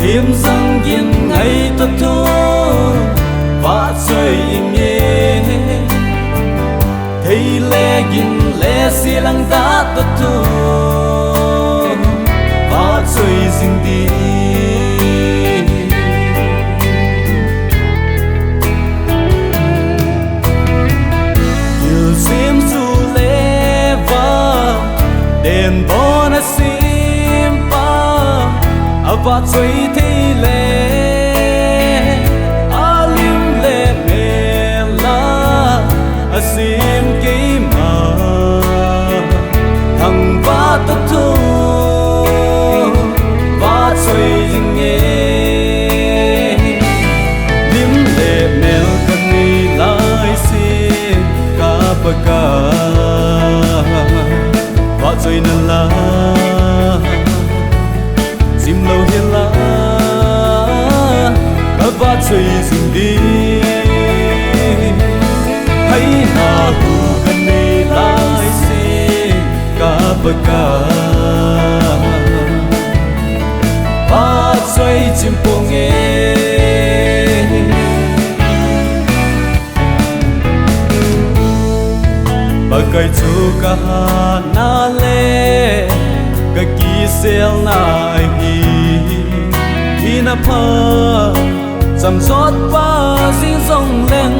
hiếm răng yên ngày tất thô và trời im nhẹ thấy lẽ yên lẽ xì lăng ta tất thô và trời dinh đi đèn bó nó sim pa và chơi thi lệ lim lệ mẹ la sim kí mà thằng va tất thu và chơi dinh nghe lim lệ mẹ cần đi lại xin cả bờ cả rồi nè la dìm lâu hiền la và chơi dừng đi hãy nào gần đây lại xin cả bờ cả và chơi chim phố nghe bagai juga na le kaki sel na hi na pa sam sot pa sin song leng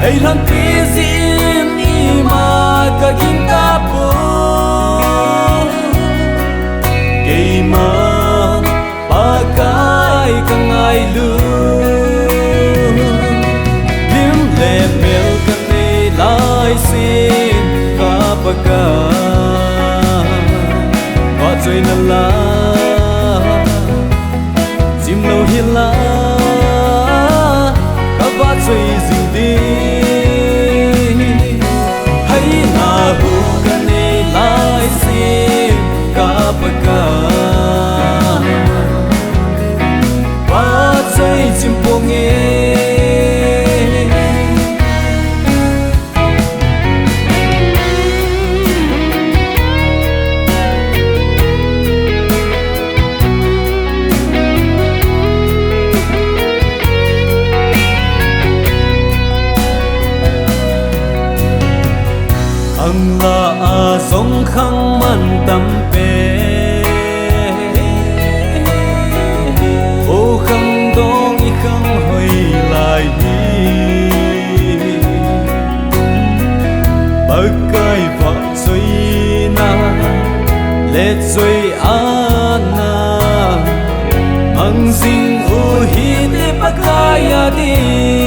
ai lan pi sin i ma ka kin ka pu ke ma pa kai ka ngai lu xin cả bờ cả và chơi nà la dìm lâu hiền la cả và chơi dìm đi hãy na bu cả này lại xin cả bờ cả và chơi dìm phố nghe ang la song khang man tâm pe ô khang dong i khang hoi lai bờ cây vợ suy na lệ suy ana mang sinh u hi đi bờ cây đi